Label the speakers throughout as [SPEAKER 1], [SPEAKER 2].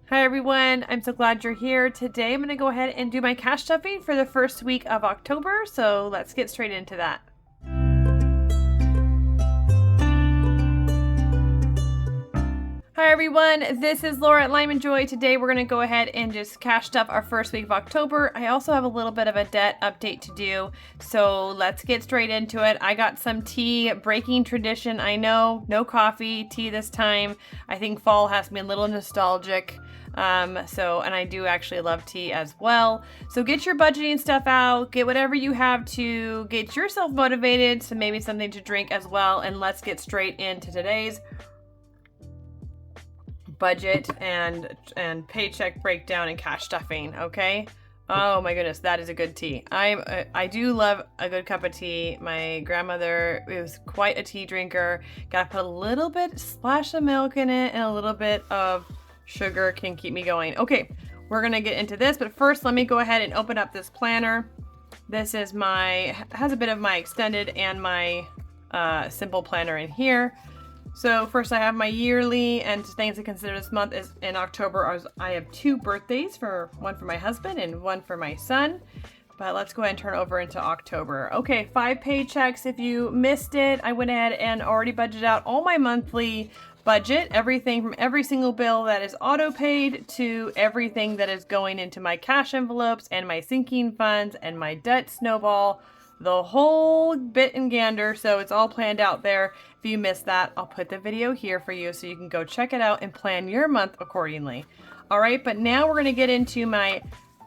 [SPEAKER 1] Hi everyone, I'm so glad you're here. Today I'm going to go ahead and do my cash stuffing for the first week of October, so let's get straight into that. Hi everyone, this is Laura at Lime & Joy. Today we're going to go ahead and just cash stuff our first week of October. I also have a little bit of a debt update to do, so let's get straight into it. I got some tea, breaking tradition. I know, no coffee, tea this time. I think fall has me a little nostalgic. And I do actually love tea as well. So get your budgeting stuff out, get whatever you have to get yourself motivated, so maybe something to drink as well, and let's get straight into today's budget and paycheck breakdown and cash stuffing. Okay. Oh my goodness, that is a good tea. I do love a good cup of tea. My grandmother was quite a tea drinker. Gotta put a little bit, splash of milk in it, and a little bit of sugar can keep me going. Okay, we're gonna get into this, but first let me go ahead and open up this planner. This is has a bit of my extended and my simple planner in here. So first I have my yearly, and things to consider this month is in October. I have 2 birthdays, one for my husband and one for my son. But let's go ahead and turn over into October. Okay, 5 paychecks. If you missed it, I went ahead and already budgeted out all my monthly budget, everything from every single bill that is auto paid to everything that is going into my cash envelopes and my sinking funds and my debt snowball. The whole bit and gander, so it's all planned out there. If you missed that, I'll put the video here for you so you can go check it out and plan your month accordingly. All right, but now we're going to get into my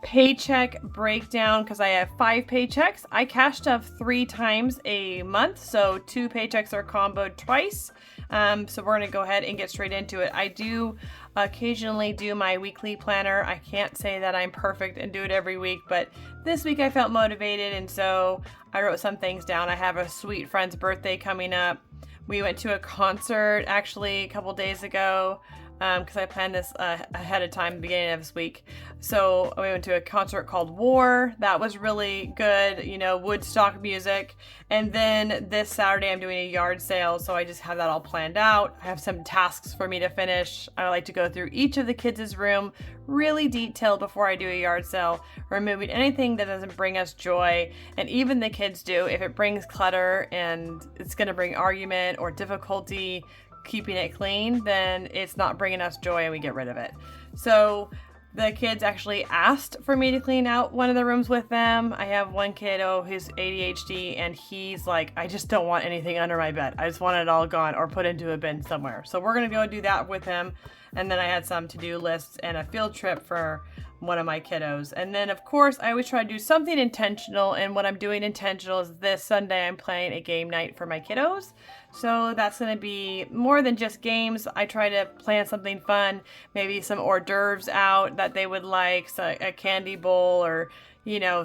[SPEAKER 1] paycheck breakdown because I have 5 paychecks. I cash stuff 3 times a month, so 2 paychecks are comboed twice. So we're going to go ahead and get straight into it. I do occasionally do my weekly planner. I can't say that I'm perfect and do it every week, but this week I felt motivated, and so I wrote some things down. I have a sweet friend's birthday coming up. We went to a concert actually a couple days ago because I planned this ahead of time, beginning of this week. So we went to a concert called War. That was really good, Woodstock music. And then this Saturday I'm doing a yard sale, so I just have that all planned out. I have some tasks for me to finish. I like to go through each of the kids' room really detailed before I do a yard sale, removing anything that doesn't bring us joy. And even the kids do. If it brings clutter and it's going to bring argument or difficulty keeping it clean, then it's not bringing us joy and we get rid of it. So the kids actually asked for me to clean out one of the rooms with them. I have one kiddo who's ADHD, and he's like, I just don't want anything under my bed. I just want it all gone or put into a bin somewhere. So we're going to go do that with him. And then I had some to-do lists and a field trip for one of my kiddos. And then of course I always try to do something intentional, and what I'm doing intentional is this Sunday I'm playing a game night for my kiddos. So that's going to be more than just games. I try to plan something fun, maybe some hors d'oeuvres out that they would like, so a candy bowl, or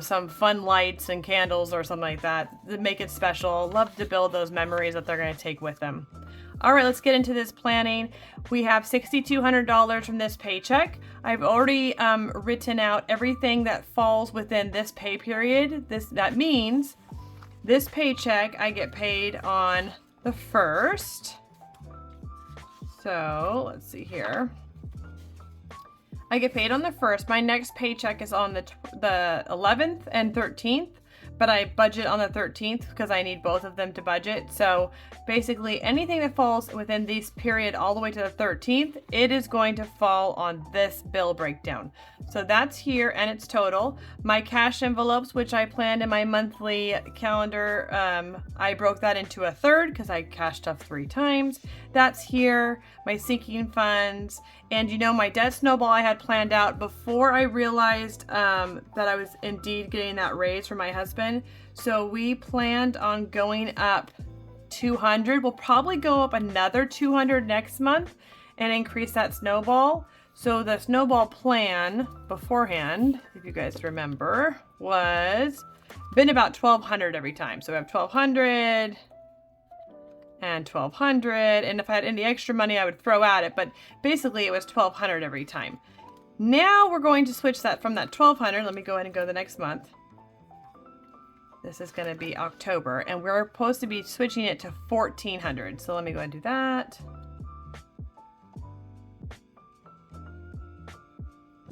[SPEAKER 1] some fun lights and candles or something like that to make it special. Love to build those memories that they're going to take with them. All right, let's get into this planning. We have $6,200 from this paycheck. I've already written out everything that falls within this pay period. That means this paycheck I get paid on the 1st. So let's see here. I get paid on the 1st. My next paycheck is on the 11th and 13th. But I budget on the 13th because I need both of them to budget. So basically anything that falls within this period all the way to the 13th, it is going to fall on this bill breakdown. So that's here, and it's total. My cash envelopes, which I planned in my monthly calendar, I broke that into a third because I cashed stuff 3 times. That's here. My sinking funds, and my debt snowball I had planned out before I realized that I was indeed getting that raise from my husband. So we planned on going up 200. We'll probably go up another 200 next month and increase that snowball. So the snowball plan beforehand, if you guys remember, was been about 1,200 every time. So we have 1,200 and 1,200, and if I had any extra money I would throw at it, but basically it was 1,200 every time. Now we're going to switch that from that 1,200. Let me go ahead and go the next month. This is going to be October, and we're supposed to be switching it to 1,400. So let me go ahead and do that.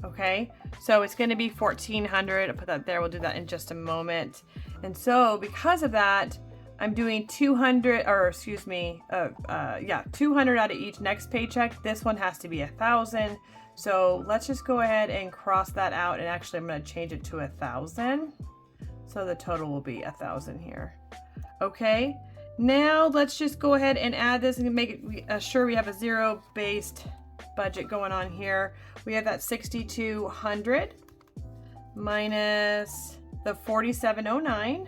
[SPEAKER 1] Okay, so it's going to be 1,400. I'll put that there. We'll do that in just a moment. And so because of that, I'm doing 200, or excuse me, 200 out of each next paycheck. This one has to be 1,000. So let's just go ahead and cross that out. And actually, I'm going to change it to 1,000. So the total will be 1,000 here. Okay, now let's just go ahead and add this and make it sure we have a zero-based budget going on here. We have that 6,200 minus the 4,709.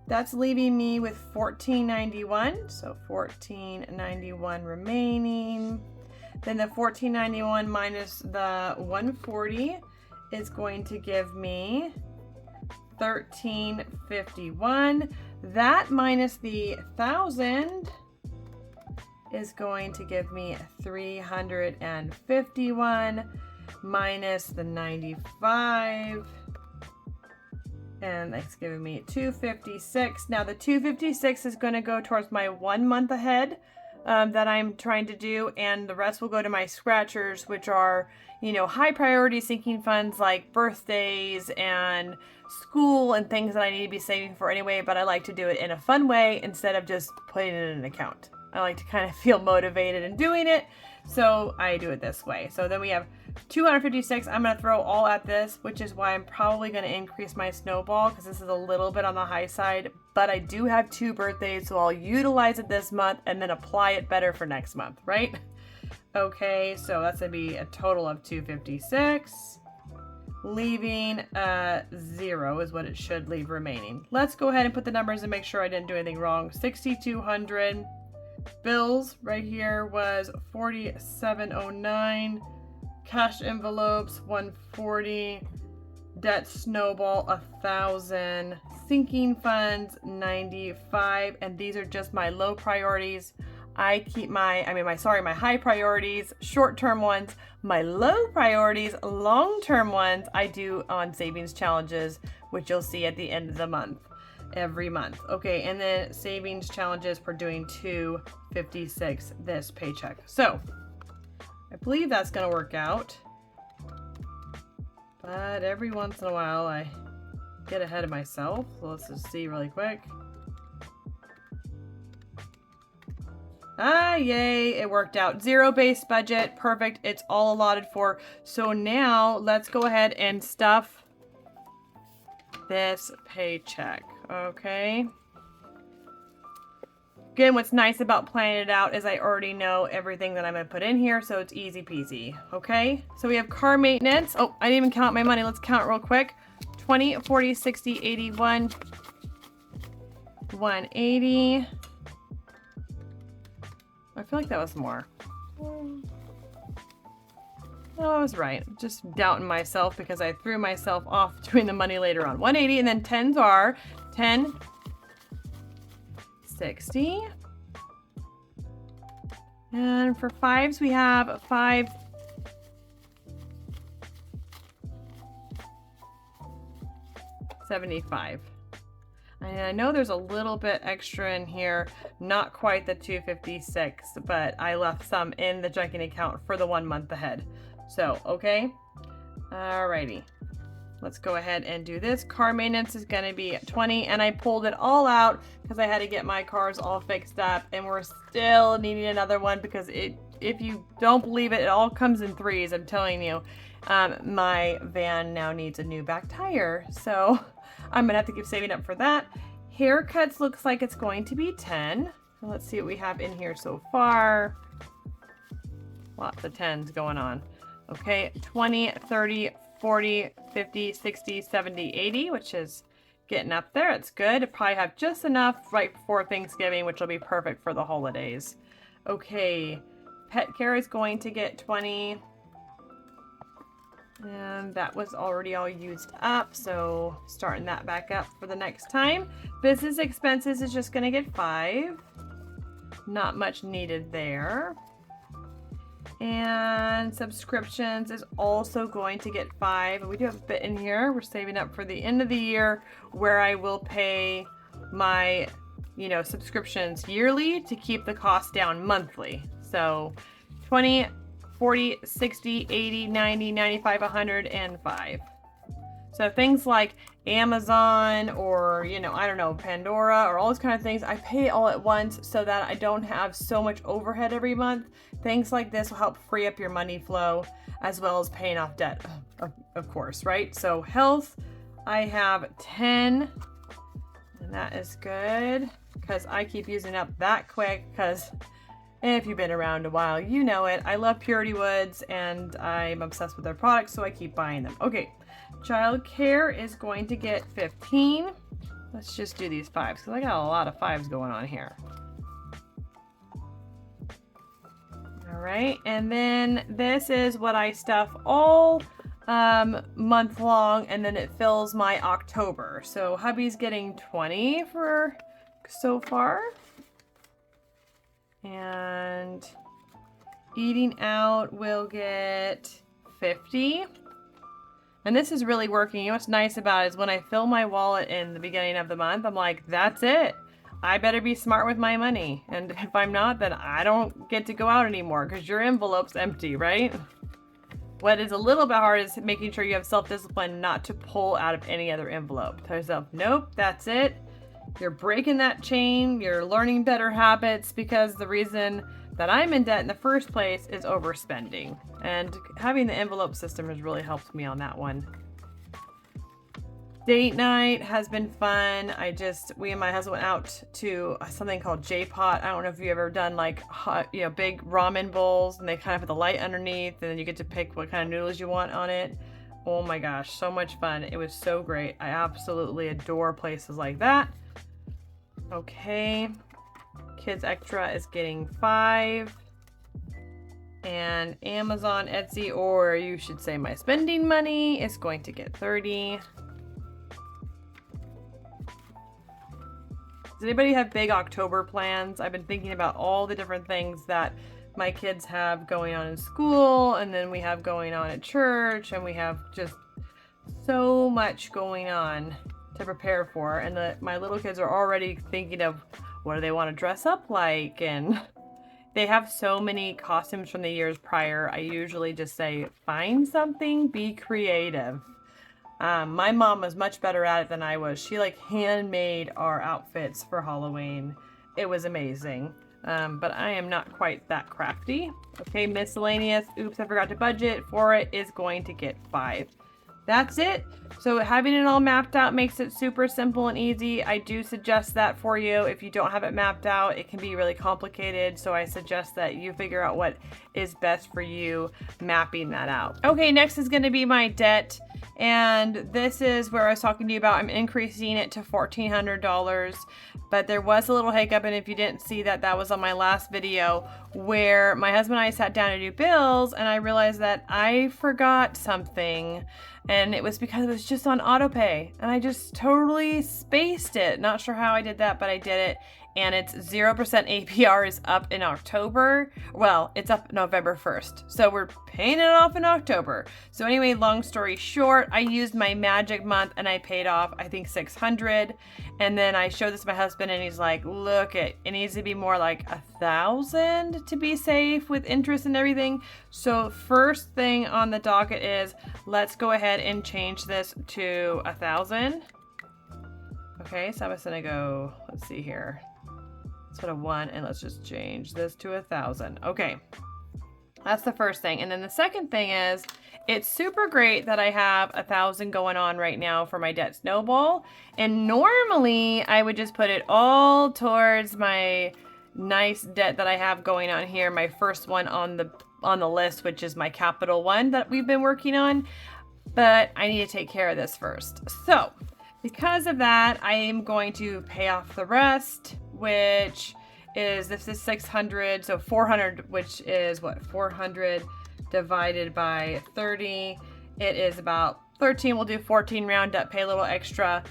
[SPEAKER 1] That's leaving me with 1,491. So 1,491 remaining. Then the 1,491 minus the 140 is going to give me 1,351. That minus the 1,000 is going to give me 351 minus the 95, and that's giving me 256. Now the 256 is going to go towards my 1 month ahead that I'm trying to do, and the rest will go to my scratchers, which are, you know, high priority sinking funds like birthdays and school and things that I need to be saving for anyway, but I like to do it in a fun way instead of just putting it in an account. I like to kind of feel motivated in doing it, so I do it this way. So then we have 256. I'm going to throw all at this, which is why I'm probably going to increase my snowball, because this is a little bit on the high side, but I do have 2 birthdays, so I'll utilize it this month and then apply it better for next month, right? Okay, so that's going to be a total of 256. Leaving 0 is what it should leave remaining. Let's go ahead and put the numbers and make sure I didn't do anything wrong. 6,200. Bills right here was 4,709. Cash envelopes 140. Debt snowball 1,000. Sinking funds 95. And these are just my low priorities. I keep my high priorities, short-term ones, my low priorities, long-term ones I do on savings challenges, which you'll see at the end of the month, every month. Okay, and then savings challenges for doing 256 this paycheck. So I believe that's gonna work out. But every once in a while I get ahead of myself. So let's just see really quick. Ah, yay, it worked out. Zero-based budget, perfect. It's all allotted for. So now let's go ahead and stuff this paycheck, okay? Again, what's nice about planning it out is I already know everything that I'm gonna put in here, so it's easy peasy, okay? So we have car maintenance. Oh, I didn't even count my money. Let's count real quick. 20, 40, 60, 81, 180. I feel like that was more. No, I was right. Just doubting myself because I threw myself off doing the money later on. 180, and then 10s are 10, 60. And for 5s, we have 5, 75. And I know there's a little bit extra in here, not quite the 256, but I left some in the checking account for the 1 month ahead. So, okay. Alrighty. Let's go ahead and do this. Car maintenance is going to be 20, and I pulled it all out because I had to get my cars all fixed up, and we're still needing another one because if you don't believe it, it all comes in 3s, I'm telling you. My van now needs a new back tire, so I'm going to have to keep saving up for that. Haircuts looks like it's going to be 10. Let's see what we have in here so far. Lots of 10s going on. Okay, 20, 30, 40, 50, 60, 70, 80, which is getting up there. It's good. I probably have just enough right before Thanksgiving, which will be perfect for the holidays. Okay, pet care is going to get 20. And that was already all used up, so starting that back up for the next time. Business expenses is just going to get 5. Not much needed there. And subscriptions is also going to get 5. And we do have a bit in here. We're saving up for the end of the year where I will pay my, subscriptions yearly to keep the cost down monthly. So 20, 40, 60, 80, 90, 95, 100, and 5. So things like Amazon or, you know, I don't know, Pandora or all those kind of things, I pay all at once so that I don't have so much overhead every month. Things like this will help free up your money flow as well as paying off debt, of course, right? So health, I have 10, and that is good because I keep using up that quick because if you've been around a while, you know it. I love Purity Woods and I'm obsessed with their products, so I keep buying them. Okay, child care is going to get 15. Let's just do these 5s because I got a lot of 5s going on here. All right, and then this is what I stuff all month long, and then it fills my October. So hubby's getting 20 for so far. And eating out will get 50. And this is really working. You know what's nice about it is when I fill my wallet in the beginning of the month, I'm like, that's it. I better be smart with my money. And if I'm not, then I don't get to go out anymore because your envelope's empty, right? What is a little bit hard is making sure you have self-discipline not to pull out of any other envelope. Tell yourself, nope, that's it. You're breaking that chain. You're learning better habits because the reason that I'm in debt in the first place is overspending. And having the envelope system has really helped me on that one. Date night has been fun. We and my husband went out to something called J-Pot. I don't know if you've ever done like hot, you know, big ramen bowls and they kind of have the light underneath and then you get to pick what kind of noodles you want on it. Oh my gosh, so much fun. It was so great. I absolutely adore places like that. Okay, Kids Extra is getting 5. And Amazon, Etsy, or you should say my spending money is going to get 30. Does anybody have big October plans? I've been thinking about all the different things that my kids have going on in school, and then we have going on at church, and we have just so much going on to prepare for. And my little kids are already thinking of what do they want to dress up like, and they have so many costumes from the years prior. I usually just say, find something, be creative. My mom was much better at it than I was. She like handmade our outfits for Halloween. It was amazing. But I am not quite that crafty. Okay, miscellaneous. Oops, I forgot to budget for it is going to get 5. That's it. So having it all mapped out makes it super simple and easy. I do suggest that for you. If you don't have it mapped out, it can be really complicated. So I suggest that you figure out what is best for you, mapping that out. Okay, next is going to be my debt. And this is where I was talking to you about, I'm increasing it to $1,400, but there was a little hiccup. And if you didn't see that, that was on my last video where my husband and I sat down to do bills and I realized that I forgot something. And it was because it was just on auto pay and I just totally spaced it. Not sure how I did that, but I did it. And it's 0% APR is up in October. Well, it's up November 1st. So we're paying it off in October. So anyway, long story short, I used my magic month and I paid off, I think $600. And then I showed this to my husband and he's like, look, it needs to be more like $1,000 to be safe with interest and everything. So first thing on the docket is let's go ahead and change this to $1,000. Okay, so I'm just gonna go, let's see here. Let's put a 1 and let's just change this to 1,000. Okay, that's the first thing. And then the second thing is it's super great that I have 1,000 going on right now for my debt snowball. And normally I would just put it all towards my nice debt that I have going on here. My first one on the list, which is my capital one that we've been working on. But I need to take care of this first. So because of that, I am going to pay off the rest, which is, this is 600, so 400, which is what, 400 divided by 30. It is about 13. We'll do 14 round up, pay a little extra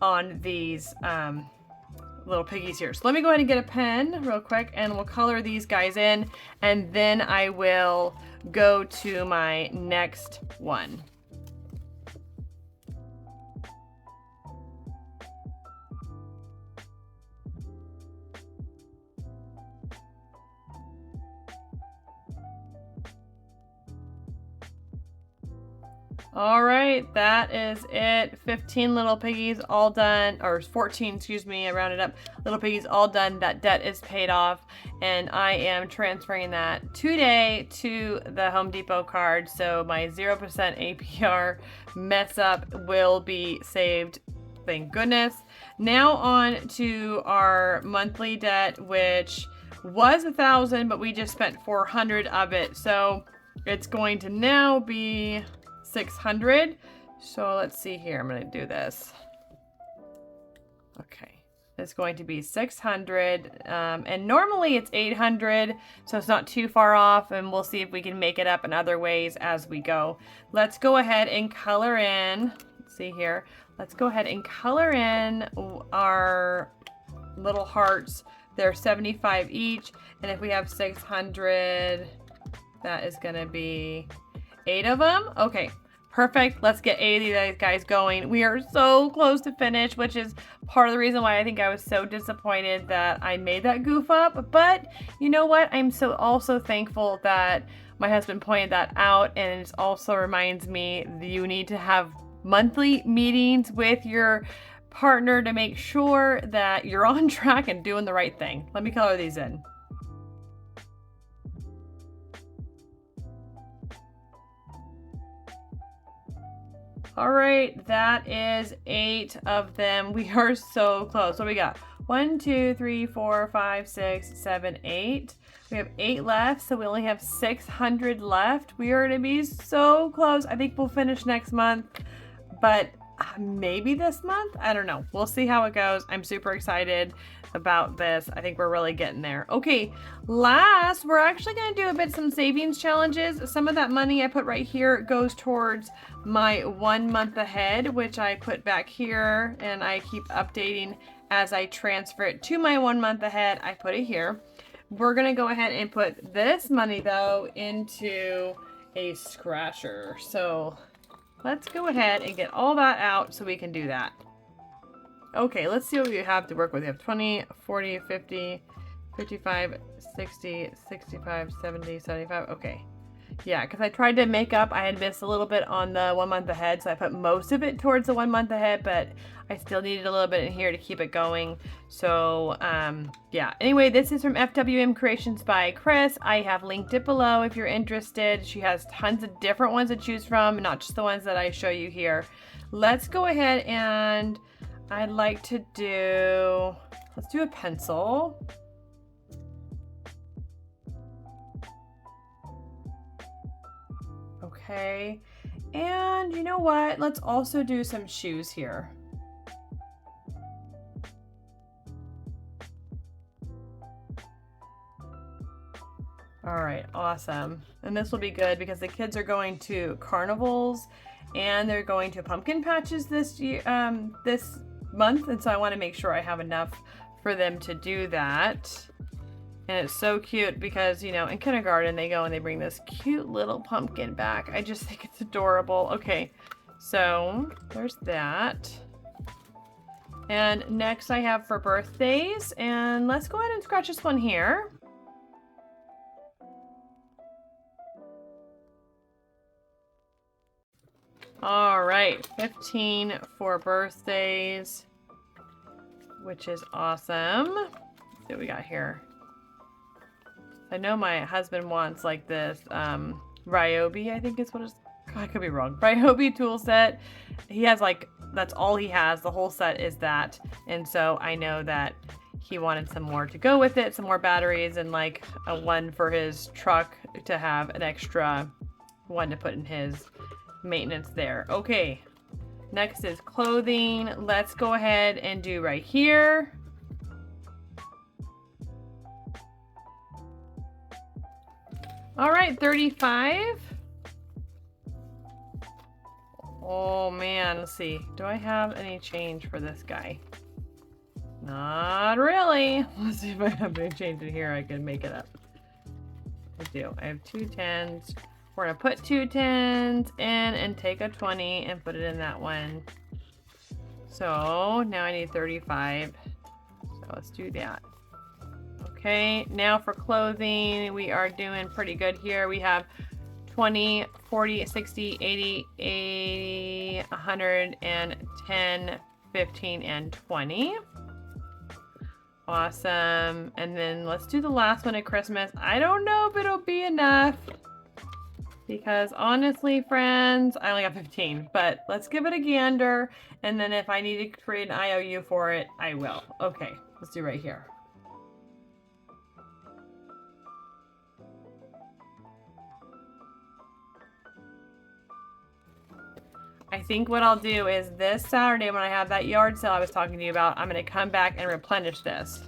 [SPEAKER 1] on these little piggies here. So let me go ahead and get a pen real quick and we'll color these guys in, and then I will go to my next one. All right, that is it. 15 little piggies all done, or 14, excuse me, I rounded up. Little piggies all done. That debt is paid off, and I am transferring that today to the Home Depot card, so my 0% APR mess up will be saved. Thank goodness. Now on to our monthly debt, which was 1,000, but we just spent 400 of it, so it's going to now be 600. So let's see here. I'm going to do this. Okay. It's going to be 600. And normally it's 800. So it's not too far off. And we'll see if we can make it up in other ways as we go. Let's go ahead and color in. Let's see here. Let's go ahead and color in our little hearts. They're 75 each. And if we have 600, that is going to be 8 of them. Okay. Perfect. Let's get 8 of these guys going. We are so close to finish, which is part of the reason why I think I was so disappointed that I made that goof up. But you know what? I'm so also thankful that my husband pointed that out, and it also reminds me that you need to have monthly meetings with your partner to make sure that you're on track and doing the right thing. Let me color these in. All right, that is 8 of them. We are so close. What do we got? 1, 2, 3, 4, 5, 6, 7, 8. We have 8 left, so we only have 600 left. We are going to be so close. I think we'll finish next month, but maybe this month? I don't know. We'll see how it goes. I'm super excited about this. I think we're really getting there. Okay, last, we're actually going to do a bit some savings challenges. Some of that money I put right here goes towards my 1 month ahead, which I put back here, and I keep updating as I transfer it to my 1 month ahead. I put it here. We're going to go ahead and put this money though into a scratcher. So let's go ahead and get all that out so we can do that. Okay, let's see what we have to work with. We have 20, 40, 50, 55, 60, 65, 70, 75. Okay. Yeah, because I tried to make up. I had missed a little bit on the 1 month ahead, so I put most of it towards the 1 month ahead, but I still needed a little bit in here to keep it going. So, yeah. Anyway, this is from FWM Creations by Chris. I have linked it below if you're interested. She has tons of different ones to choose from, not just the ones that I show you here. Let's go ahead and I'd like to do, let's do a pencil. Okay, and you know what? Let's also do some shoes here. All right, awesome. And this will be good because the kids are going to carnivals and they're going to pumpkin patches this year, this month, and so I want to make sure I have enough for them to do that. And it's so cute because, you know, in kindergarten they go and they bring this cute little pumpkin back. I just think it's adorable. Okay, so there's that. And next I have for birthdays, and let's go ahead and scratch this one here. All right, 15 for birthdays, which is awesome. Let's see what we got here. I know my husband wants like this Ryobi, I think is what it's, I could be wrong. Ryobi tool set. He has like, that's all he has. The whole set is that. And so I know that he wanted some more to go with it, some more batteries, and like a one for his truck to have an extra one to put in his maintenance there. Okay, next is clothing. Let's go ahead and do right here. All right, 35. Oh man, let's see. Do I have any change for this guy? Not really. Let's see if I have any change in here. I can make it up. I do. I have 2 10s. We're gonna put 2 10s in and take a 20 and put it in that one. So now I need 35. So let's do that. Okay, now for clothing, we are doing pretty good here. We have 20, 40, 60, 80, 110, 15, and 20. Awesome. And then let's do the last one at Christmas. I don't know if it'll be enough because honestly, friends, I only got 15, but let's give it a gander. And then if I need to create an IOU for it, I will. Okay, let's do right here. I think what I'll do is this Saturday when I have that yard sale I was talking to you about, I'm going to come back and replenish this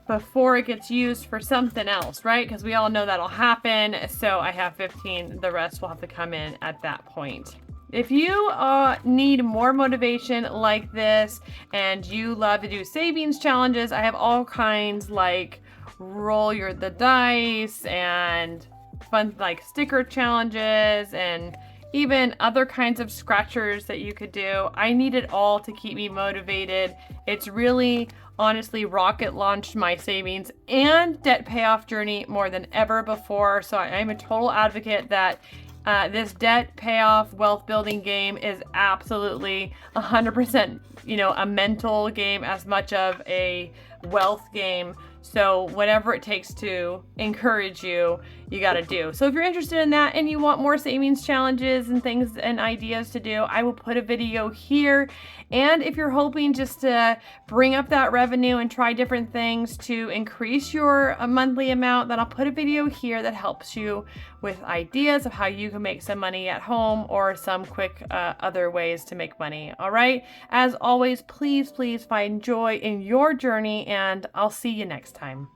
[SPEAKER 1] before it gets used for something else, right? Because we all know that'll happen. So I have 15. The rest will have to come in at that point. If you need more motivation like this and you love to do savings challenges, I have all kinds like roll the dice and fun like sticker challenges and even other kinds of scratchers that you could do. I need it all to keep me motivated. It's really, honestly, rocket launched my savings and debt payoff journey more than ever before. So I'm a total advocate that this debt payoff wealth building game is absolutely 100%, a mental game as much of a wealth game. So whatever it takes to encourage you, you got to do. So if you're interested in that and you want more savings challenges and things and ideas to do, I will put a video here. And if you're hoping just to bring up that revenue and try different things to increase your monthly amount, then I'll put a video here that helps you with ideas of how you can make some money at home or some quick other ways to make money. All right. As always, please find joy in your journey, and I'll see you next time.